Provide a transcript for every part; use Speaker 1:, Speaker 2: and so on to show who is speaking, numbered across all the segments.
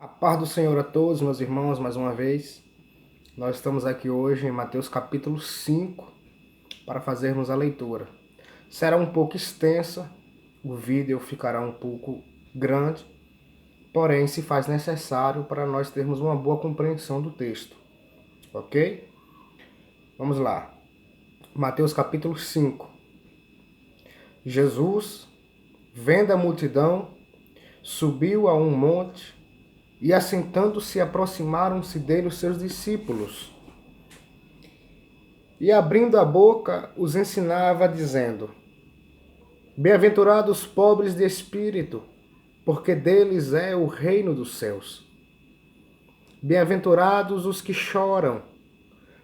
Speaker 1: A paz do Senhor a todos, meus irmãos, mais uma vez. Nós estamos aqui hoje em Mateus capítulo 5 para fazermos a leitura. Será um pouco extensa, o vídeo ficará um pouco grande, porém se faz necessário para nós termos uma boa compreensão do texto. Ok? Vamos lá. Mateus capítulo 5. Jesus, vendo a multidão, subiu a um monte e, assentando-se, aproximaram-se dele os seus discípulos. E, abrindo a boca, os ensinava, dizendo: Bem-aventurados os pobres de espírito, porque deles é o reino dos céus. Bem-aventurados os que choram,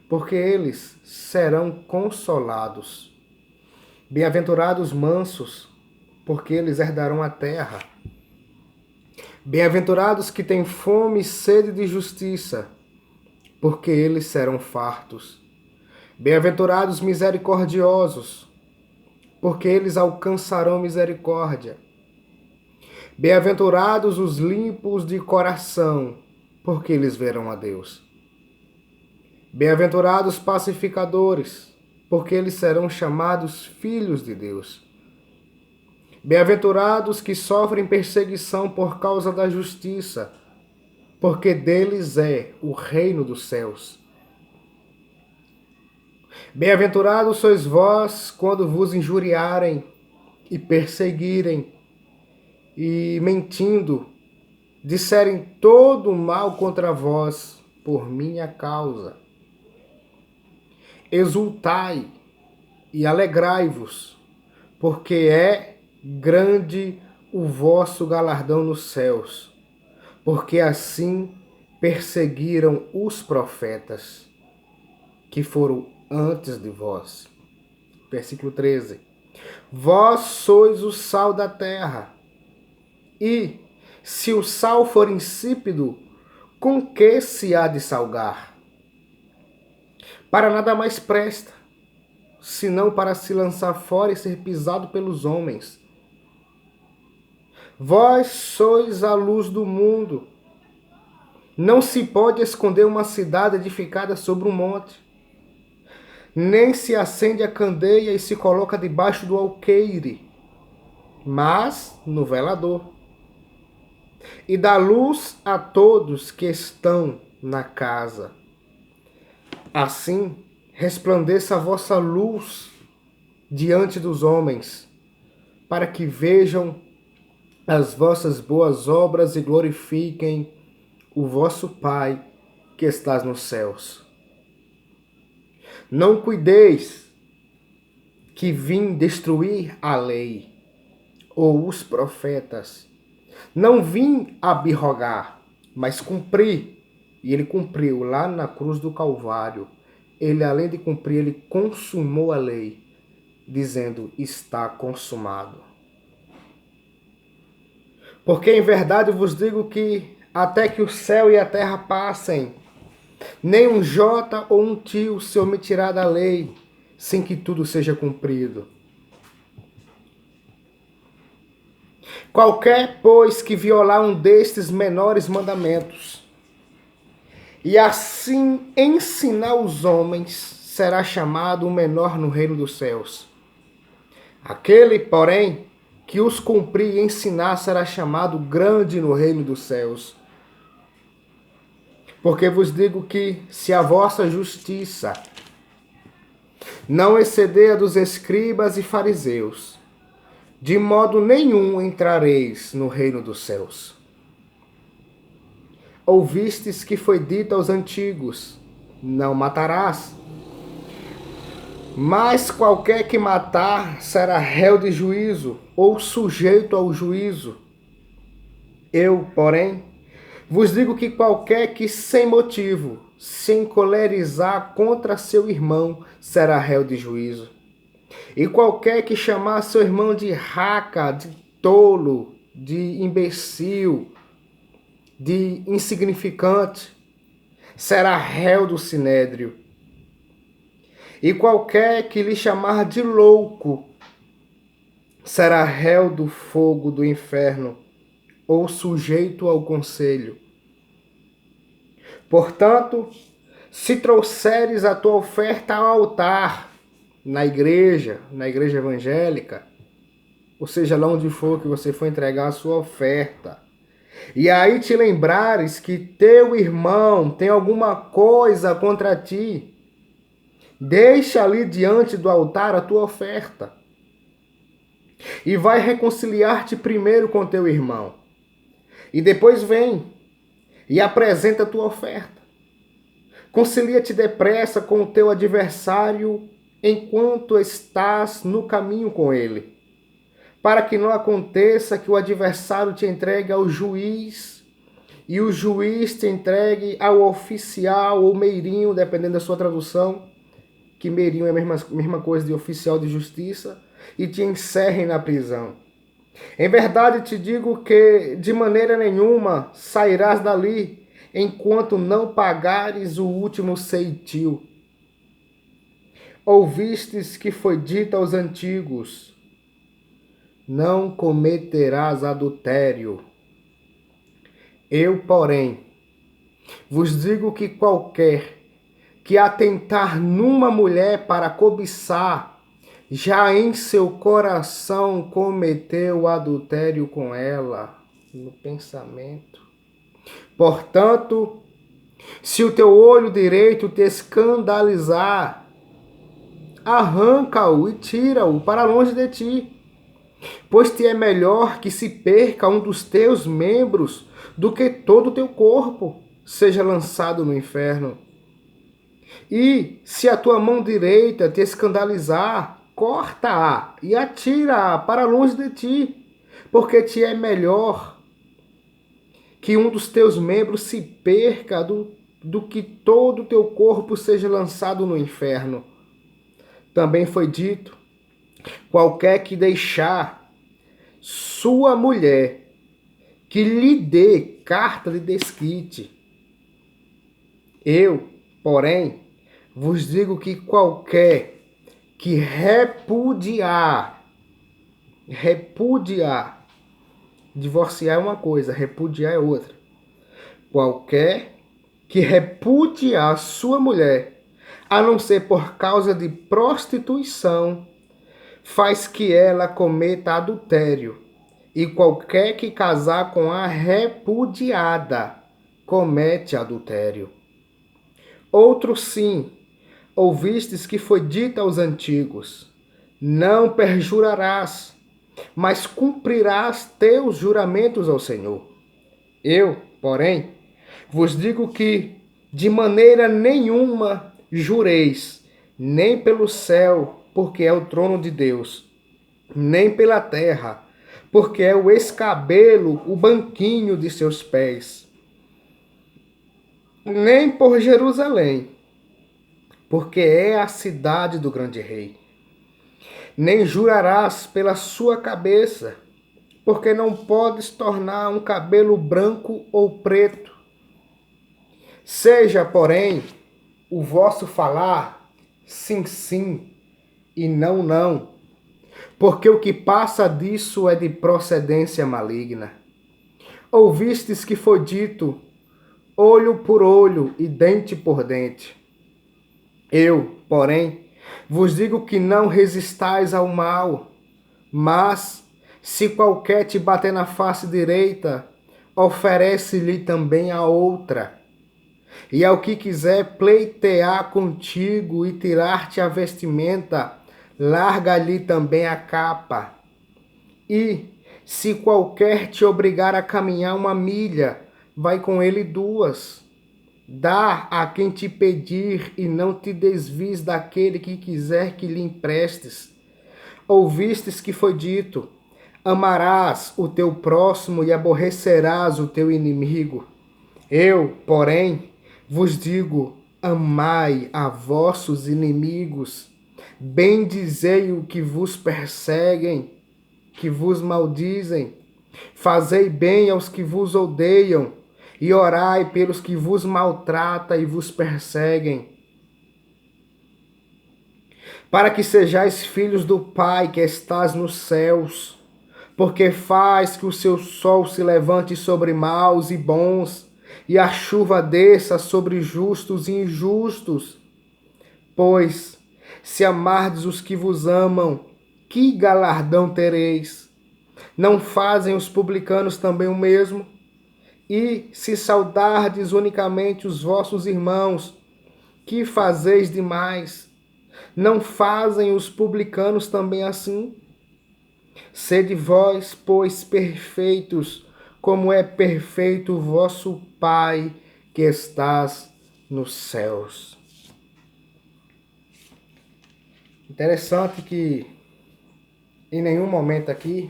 Speaker 1: porque eles serão consolados. Bem-aventurados os mansos, porque eles herdarão a terra. Bem-aventurados que têm fome e sede de justiça, porque eles serão fartos. Bem-aventurados misericordiosos, porque eles alcançarão misericórdia. Bem-aventurados os limpos de coração, porque eles verão a Deus. Bem-aventurados pacificadores, porque eles serão chamados filhos de Deus. Bem-aventurados que sofrem perseguição por causa da justiça, porque deles é o reino dos céus. Bem-aventurados sois vós quando vos injuriarem e perseguirem e, mentindo, disserem todo o mal contra vós por minha causa. Exultai e alegrai-vos, porque é grande o vosso galardão nos céus, porque assim perseguiram os profetas que foram antes de vós. Versículo 13. Vós sois o sal da terra, e se o sal for insípido, com que se há de salgar? Para nada mais presta, senão para se lançar fora e ser pisado pelos homens. Vós sois a luz do mundo. Não se pode esconder uma cidade edificada sobre um monte. Nem se acende a candeia e se coloca debaixo do alqueire, mas no velador. E dá luz a todos que estão na casa. Assim, resplandeça a vossa luz diante dos homens, para que vejam as vossas boas obras e glorifiquem o vosso Pai que estás nos céus. Não cuideis que vim destruir a lei ou os profetas. Não vim abirrogar, mas cumprir. E ele cumpriu lá na cruz do Calvário. Ele, além de cumprir, ele consumou a lei, dizendo: está consumado. Porque em verdade vos digo que até que o céu e a terra passem, nem um jota ou um tio se omitirá da lei, sem que tudo seja cumprido. Qualquer, pois, que violar um destes menores mandamentos, e assim ensinar os homens, será chamado o menor no reino dos céus. Aquele, porém, que os cumprir e ensinar, será chamado grande no reino dos céus. Porque vos digo que, se a vossa justiça não exceder a dos escribas e fariseus, de modo nenhum entrareis no reino dos céus. Ouvistes que foi dito aos antigos: não matarás. Mas qualquer que matar será réu de juízo, ou sujeito ao juízo. Eu, porém, vos digo que qualquer que sem motivo se encolerizar contra seu irmão será réu de juízo. E qualquer que chamar seu irmão de raca, de tolo, de imbecil, de insignificante, será réu do sinédrio. E qualquer que lhe chamar de louco será réu do fogo do inferno, ou sujeito ao conselho. Portanto, se trouxeres a tua oferta ao altar, na igreja evangélica, ou seja, lá onde for que você for entregar a sua oferta, e aí te lembrares que teu irmão tem alguma coisa contra ti, deixa ali diante do altar a tua oferta. E vai reconciliar-te primeiro com teu irmão. E depois vem e apresenta a tua oferta. Concilia-te depressa com o teu adversário enquanto estás no caminho com ele, para que não aconteça que o adversário te entregue ao juiz e o juiz te entregue ao oficial ou meirinho, dependendo da sua tradução, que meirinho é a mesma coisa de oficial de justiça, e te encerrem na prisão. Em verdade te digo que de maneira nenhuma sairás dali enquanto não pagares o último ceitil. Ouvistes que foi dito aos antigos: não cometerás adultério. Eu, porém, vos digo que qualquer que atentar numa mulher para cobiçar, já em seu coração cometeu adultério com ela, no pensamento. Portanto, se o teu olho direito te escandalizar, arranca-o e tira-o para longe de ti. Pois te é melhor que se perca um dos teus membros do que todo o teu corpo seja lançado no inferno. E se a tua mão direita te escandalizar, corta-a e atira-a para longe de ti, porque te é melhor que um dos teus membros se perca do que todo o teu corpo seja lançado no inferno. Também foi dito: qualquer que deixar sua mulher, que lhe dê carta de desquite. Eu, porém, vos digo que qualquer que repudiar, divorciar é uma coisa, repudiar é outra. Qualquer que repudiar sua mulher, a não ser por causa de prostituição, faz que ela cometa adultério. E qualquer que casar com a repudiada, comete adultério. Outro sim, ouvistes que foi dito aos antigos: não perjurarás, mas cumprirás teus juramentos ao Senhor. Eu, porém, vos digo que de maneira nenhuma jureis, nem pelo céu, porque é o trono de Deus, nem pela terra, porque é o escabelo, o banquinho de seus pés, nem por Jerusalém, porque é a cidade do grande rei. Nem jurarás pela sua cabeça, porque não podes tornar um cabelo branco ou preto. Seja, porém, o vosso falar sim, sim e não, não, porque o que passa disso é de procedência maligna. Ouvistes que foi dito: olho por olho e dente por dente. Eu, porém, vos digo que não resistais ao mal, mas, se qualquer te bater na face direita, oferece-lhe também a outra. E ao que quiser pleitear contigo e tirar-te a vestimenta, larga-lhe também a capa. E, se qualquer te obrigar a caminhar 1 milha, vai com ele 2. Dá a quem te pedir e não te desvies daquele que quiser que lhe emprestes. Ouvistes que foi dito: amarás o teu próximo e aborrecerás o teu inimigo. Eu, porém, vos digo: amai a vossos inimigos, bendizei o que vos perseguem, que vos maldizem, fazei bem aos que vos odeiam, e orai pelos que vos maltratam e vos perseguem, para que sejais filhos do Pai que estás nos céus, porque faz que o seu sol se levante sobre maus e bons, e a chuva desça sobre justos e injustos. Pois, se amardes os que vos amam, que galardão tereis? Não fazem os publicanos também o mesmo? E se saudardes unicamente os vossos irmãos, que fazeis demais? Não fazem os publicanos também assim? Sede vós, pois, perfeitos, como é perfeito o vosso Pai que estás nos céus. Interessante que em nenhum momento aqui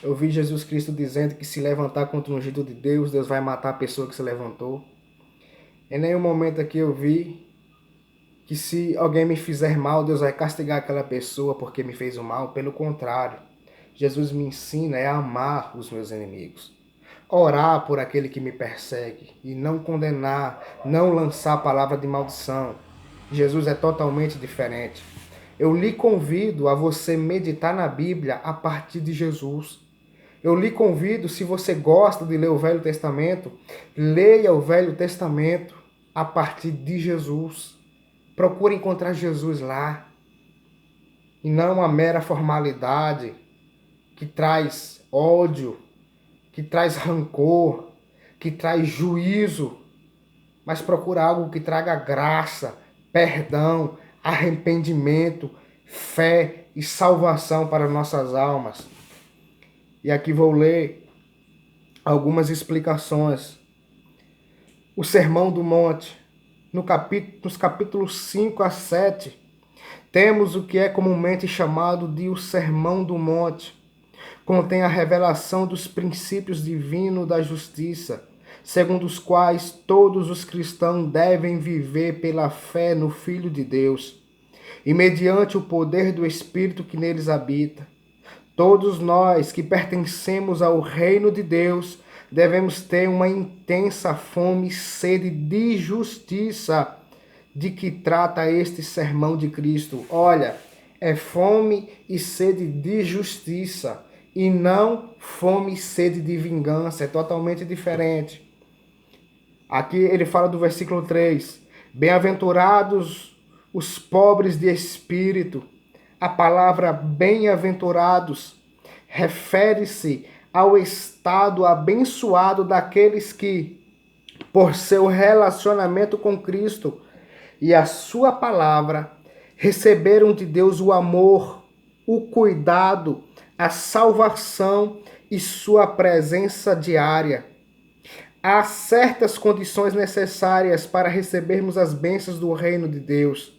Speaker 1: eu vi Jesus Cristo dizendo que se levantar contra o ungido de Deus, Deus vai matar a pessoa que se levantou. Em nenhum momento aqui eu vi que se alguém me fizer mal, Deus vai castigar aquela pessoa porque me fez o mal. Pelo contrário, Jesus me ensina a amar os meus inimigos, orar por aquele que me persegue e não condenar, não lançar palavra de maldição. Jesus é totalmente diferente. Eu lhe convido a você meditar na Bíblia a partir de Jesus. Eu lhe convido, se você gosta de ler o Velho Testamento, leia o Velho Testamento a partir de Jesus. Procure encontrar Jesus lá. E não uma mera formalidade que traz ódio, que traz rancor, que traz juízo. Mas procura algo que traga graça, perdão, arrependimento, fé e salvação para nossas almas. E aqui vou ler algumas explicações. O Sermão do Monte, nos capítulos 5 a 7, temos o que é comumente chamado de o Sermão do Monte. Contém a revelação dos princípios divinos da justiça, segundo os quais todos os cristãos devem viver pela fé no Filho de Deus, e mediante o poder do Espírito que neles habita. Todos nós que pertencemos ao reino de Deus devemos ter uma intensa fome e sede de justiça. De que trata este sermão de Cristo? Olha, é fome e sede de justiça e não fome e sede de vingança. É totalmente diferente. Aqui ele fala do versículo 3. Bem-aventurados os pobres de espírito. A palavra bem-aventurados refere-se ao estado abençoado daqueles que, por seu relacionamento com Cristo e a sua palavra, receberam de Deus o amor, o cuidado, a salvação e sua presença diária. Há certas condições necessárias para recebermos as bênçãos do reino de Deus.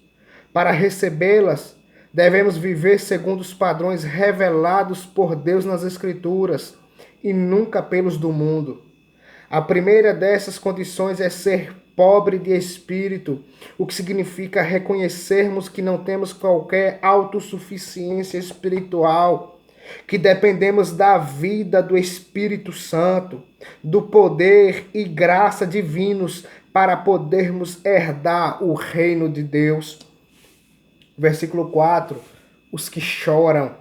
Speaker 1: Para recebê-las, devemos viver segundo os padrões revelados por Deus nas Escrituras e nunca pelos do mundo. A primeira dessas condições é ser pobre de espírito, o que significa reconhecermos que não temos qualquer autossuficiência espiritual, que dependemos da vida do Espírito Santo, do poder e graça divinos para podermos herdar o reino de Deus. Versículo 4, os que choram.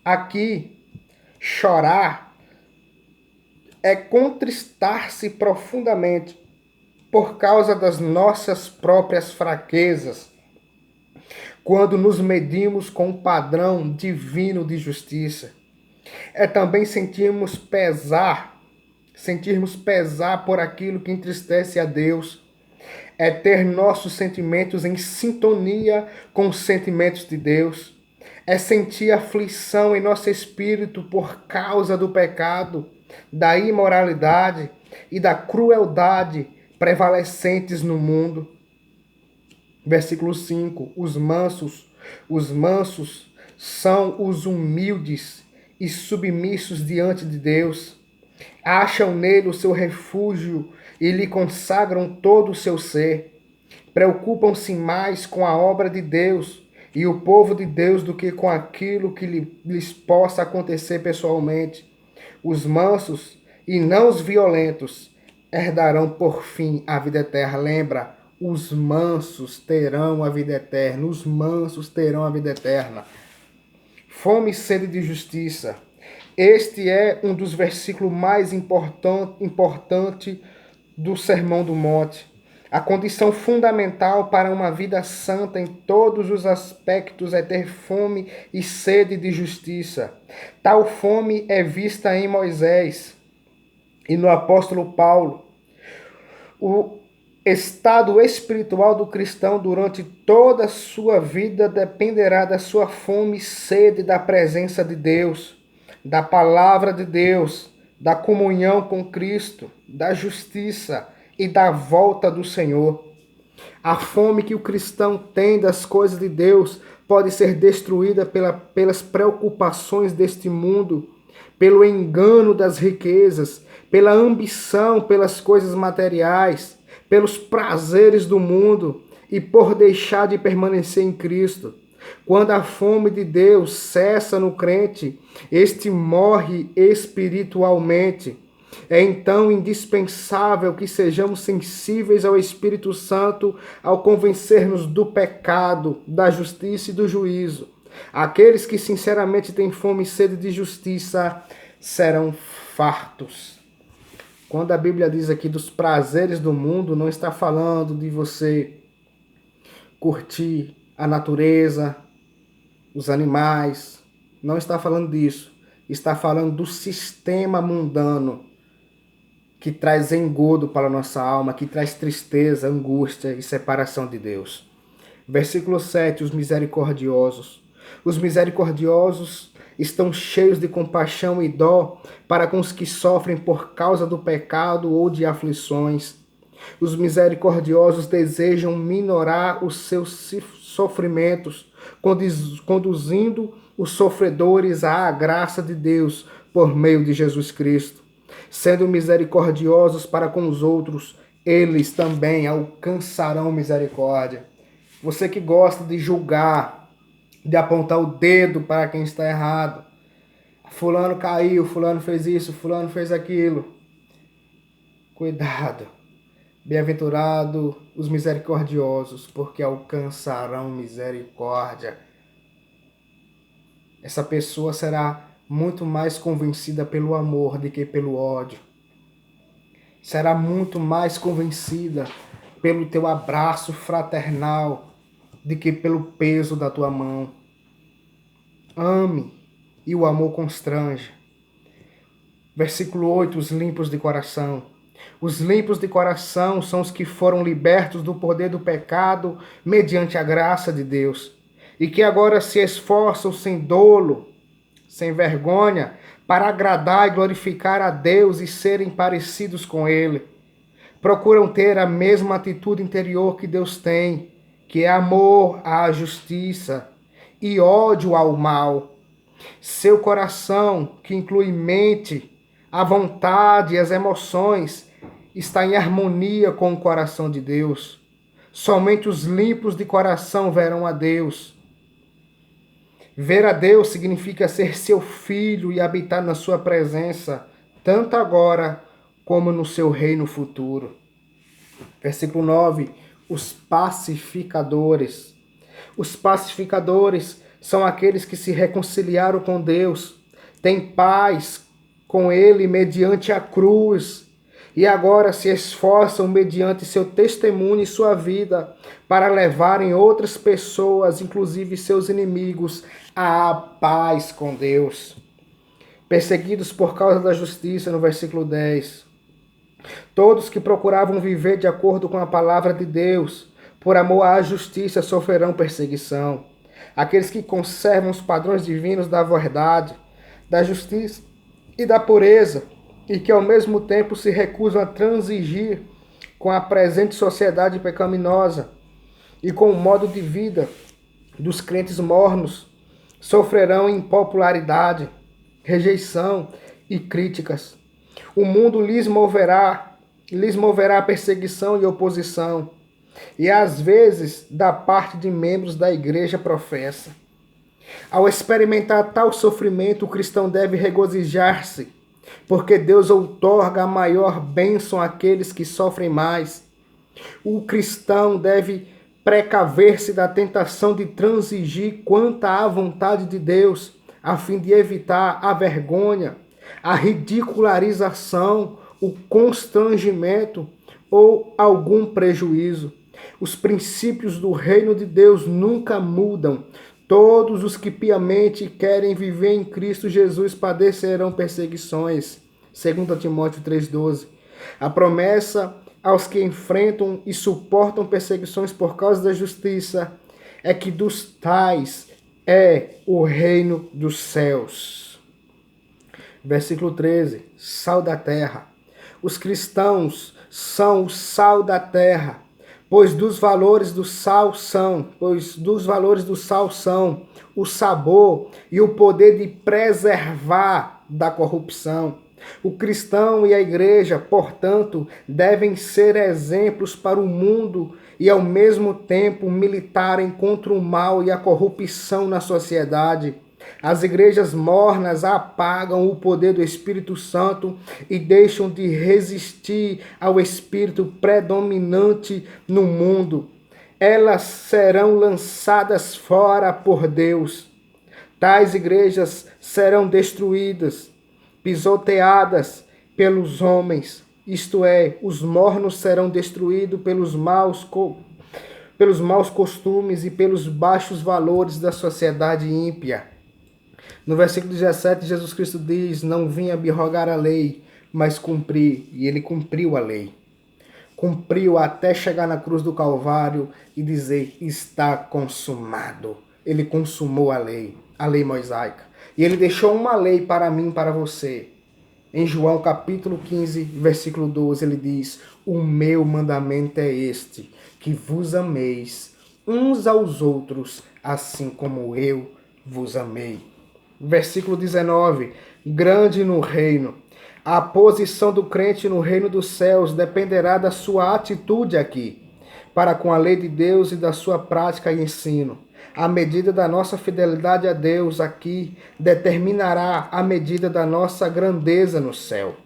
Speaker 1: Aqui, chorar é contristar-se profundamente por causa das nossas próprias fraquezas, quando nos medimos com o padrão divino de justiça. É também sentirmos pesar por aquilo que entristece a Deus. É ter nossos sentimentos em sintonia com os sentimentos de Deus. É sentir aflição em nosso espírito por causa do pecado, da imoralidade e da crueldade prevalecentes no mundo. Versículo 5. Os mansos são os humildes e submissos diante de Deus. Acham nele o seu refúgio e lhe consagram todo o seu ser. Preocupam-se mais com a obra de Deus e o povo de Deus do que com aquilo que lhes possa acontecer pessoalmente. Os mansos e não os violentos herdarão por fim a vida eterna. Lembra, os mansos terão a vida eterna. Os mansos terão a vida eterna. Fome e sede de justiça. Este é um dos versículos mais importantes do Sermão do Monte. A condição fundamental para uma vida santa em todos os aspectos é ter fome e sede de justiça. Tal fome é vista em Moisés e no apóstolo Paulo. O estado espiritual do cristão durante toda a sua vida dependerá da sua fome e sede da presença de Deus, da palavra de Deus, da comunhão com Cristo, da justiça e da volta do Senhor. A fome que o cristão tem das coisas de Deus pode ser destruída pelas preocupações deste mundo, pelo engano das riquezas, pela ambição pelas coisas materiais, pelos prazeres do mundo e por deixar de permanecer em Cristo. Quando a fome de Deus cessa no crente, este morre espiritualmente. É então indispensável que sejamos sensíveis ao Espírito Santo ao convencer-nos do pecado, da justiça e do juízo. Aqueles que sinceramente têm fome e sede de justiça serão fartos. Quando a Bíblia diz aqui dos prazeres do mundo, não está falando de você curtir a natureza, os animais, não está falando disso. Está falando do sistema mundano que traz engodo para a nossa alma, que traz tristeza, angústia e separação de Deus. Versículo 7, os misericordiosos. Os misericordiosos estão cheios de compaixão e dó para com os que sofrem por causa do pecado ou de aflições. Os misericordiosos desejam minorar os seus sofrimentos, conduzindo os sofredores à graça de Deus por meio de Jesus Cristo. Sendo misericordiosos para com os outros, eles também alcançarão misericórdia. Você que gosta de julgar, de apontar o dedo para quem está errado. Fulano caiu, fulano fez isso, fulano fez aquilo. Cuidado. Bem-aventurado os misericordiosos, porque alcançarão misericórdia. Essa pessoa será muito mais convencida pelo amor do que pelo ódio. Será muito mais convencida pelo teu abraço fraternal do que pelo peso da tua mão. Ame e o amor constrange. Versículo 8, os limpos de coração. Os limpos de coração são os que foram libertos do poder do pecado mediante a graça de Deus e que agora se esforçam sem dolo, sem vergonha, para agradar e glorificar a Deus e serem parecidos com Ele. Procuram ter a mesma atitude interior que Deus tem, que é amor à justiça e ódio ao mal. Seu coração, que inclui mente, a vontade e as emoções, está em harmonia com o coração de Deus. Somente os limpos de coração verão a Deus. Ver a Deus significa ser seu filho e habitar na sua presença, tanto agora como no seu reino futuro. Versículo 9. Os pacificadores. Os pacificadores são aqueles que se reconciliaram com Deus, têm paz com Ele mediante a cruz e agora se esforçam mediante seu testemunho e sua vida para levarem outras pessoas, inclusive seus inimigos, à paz com Deus. Perseguidos por causa da justiça, no versículo 10. Todos que procuravam viver de acordo com a palavra de Deus, por amor à justiça, sofrerão perseguição. Aqueles que conservam os padrões divinos da verdade, da justiça e da pureza, e que ao mesmo tempo se recusam a transigir com a presente sociedade pecaminosa e com o modo de vida dos crentes mornos, sofrerão impopularidade, rejeição e críticas. O mundo lhes moverá perseguição e oposição, e às vezes da parte de membros da igreja professa. Ao experimentar tal sofrimento, o cristão deve regozijar-se, porque Deus outorga a maior bênção àqueles que sofrem mais. O cristão deve precaver-se da tentação de transigir quanto à vontade de Deus, a fim de evitar a vergonha, a ridicularização, o constrangimento ou algum prejuízo. Os princípios do reino de Deus nunca mudam. Todos os que piamente querem viver em Cristo Jesus padecerão perseguições. 2 Timóteo 3,12. A promessa aos que enfrentam e suportam perseguições por causa da justiça é que dos tais é o reino dos céus. Versículo 13. Sal da terra. Os cristãos são o sal da terra, pois dos valores do sal são o sabor e o poder de preservar da corrupção. O cristão e a igreja, portanto, devem ser exemplos para o mundo e, ao mesmo tempo, militarem contra o mal e a corrupção na sociedade. As igrejas mornas apagam o poder do Espírito Santo e deixam de resistir ao Espírito predominante no mundo. Elas serão lançadas fora por Deus. Tais igrejas serão destruídas, pisoteadas pelos homens, isto é, os mornos serão destruídos pelos maus costumes e pelos baixos valores da sociedade ímpia. No versículo 17, Jesus Cristo diz: não vim abrogar a lei, mas cumprir. E ele cumpriu a lei. Cumpriu até chegar na cruz do Calvário e dizer: está consumado. Ele consumou a lei mosaica. E ele deixou uma lei para mim e para você. Em João capítulo 15, versículo 12, ele diz: o meu mandamento é este, que vos ameis uns aos outros, assim como eu vos amei. Versículo 19, grande no reino. A posição do crente no reino dos céus dependerá da sua atitude aqui, para com a lei de Deus e da sua prática e ensino. A medida da nossa fidelidade a Deus aqui determinará a medida da nossa grandeza no céu.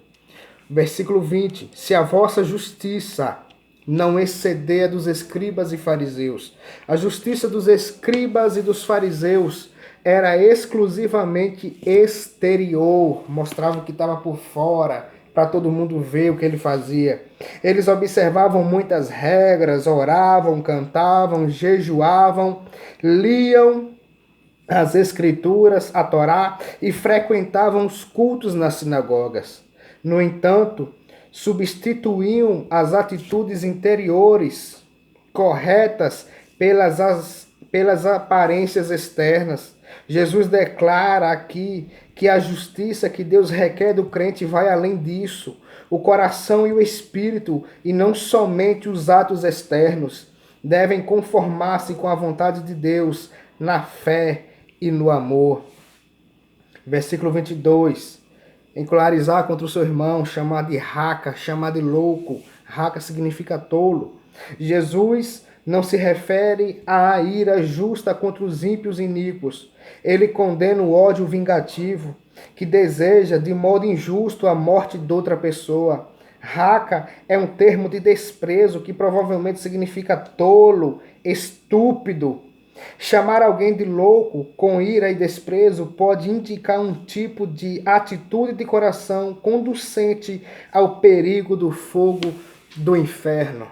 Speaker 1: Versículo 20. Se a vossa justiça não exceder a dos escribas e fariseus. A justiça dos escribas e dos fariseus era exclusivamente exterior, mostrava o que estava por fora, para todo mundo ver o que ele fazia. Eles observavam muitas regras, oravam, cantavam, jejuavam, liam as escrituras, a Torá, e frequentavam os cultos nas sinagogas. No entanto, substituíam as atitudes interiores corretas pelas aparências externas. Jesus declara aqui que a justiça que Deus requer do crente vai além disso. O coração e o espírito, e não somente os atos externos, devem conformar-se com a vontade de Deus na fé e no amor. Versículo 22. Encolarizar contra o seu irmão, chamar de raca, chamar de louco. Raca significa tolo. Jesus não se refere à ira justa contra os ímpios e iníquos. Ele condena o ódio vingativo, que deseja de modo injusto a morte de outra pessoa. Raca é um termo de desprezo que provavelmente significa tolo, estúpido. Chamar alguém de louco com ira e desprezo pode indicar um tipo de atitude de coração conducente ao perigo do fogo do inferno.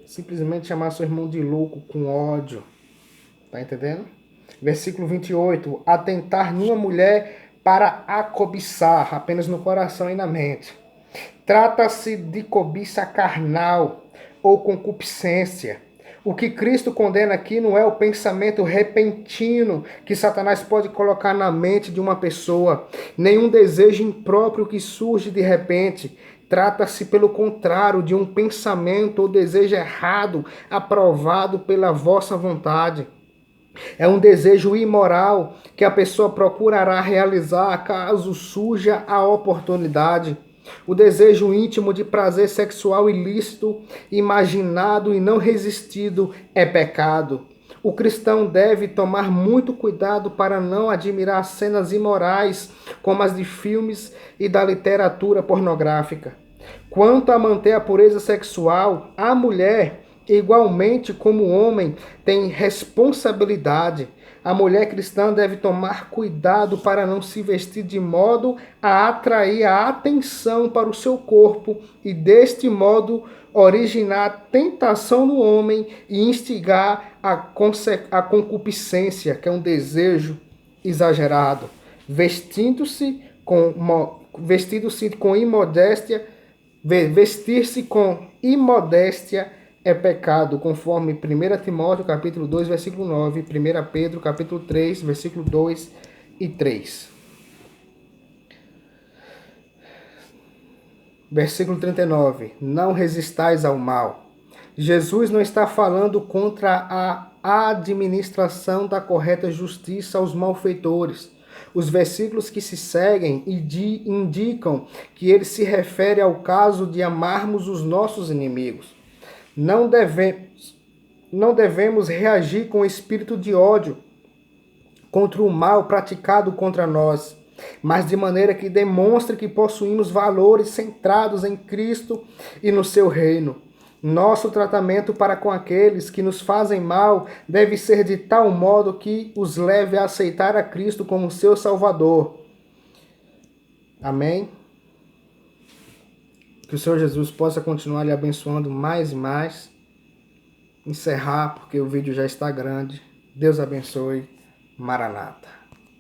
Speaker 1: Simplesmente chamar seu irmão de louco com ódio. Tá entendendo? Versículo 28. Atentar numa mulher para a cobiçar, apenas no coração e na mente. Trata-se de cobiça carnal ou concupiscência. O que Cristo condena aqui não é o pensamento repentino que Satanás pode colocar na mente de uma pessoa, nenhum desejo impróprio que surge de repente. Trata-se, pelo contrário, de um pensamento ou desejo errado, aprovado pela vossa vontade. É um desejo imoral que a pessoa procurará realizar caso surja a oportunidade. O desejo íntimo de prazer sexual ilícito, imaginado e não resistido, é pecado. O cristão deve tomar muito cuidado para não admirar cenas imorais, como as de filmes e da literatura pornográfica. Quanto a manter a pureza sexual, a mulher, igualmente como o homem, tem responsabilidade. A mulher cristã deve tomar cuidado para não se vestir de modo a atrair a atenção para o seu corpo e, deste modo, originar tentação no homem e instigar a concupiscência, que é um desejo exagerado, vestindo-se com imodéstia, vestir-se com imodéstia é pecado, conforme 1 Timóteo capítulo 2, versículo 9, 1 Pedro capítulo 3, versículo 2 e 3. Versículo 39. Não resistais ao mal. Jesus não está falando contra a administração da correta justiça aos malfeitores. Os versículos que se seguem indicam que ele se refere ao caso de amarmos os nossos inimigos. Não devemos reagir com espírito de ódio contra o mal praticado contra nós, mas de maneira que demonstre que possuímos valores centrados em Cristo e no seu reino. Nosso tratamento para com aqueles que nos fazem mal deve ser de tal modo que os leve a aceitar a Cristo como seu Salvador. Amém? Que o Senhor Jesus possa continuar lhe abençoando mais e mais. Encerrar, porque o vídeo já está grande. Deus abençoe. Maranata.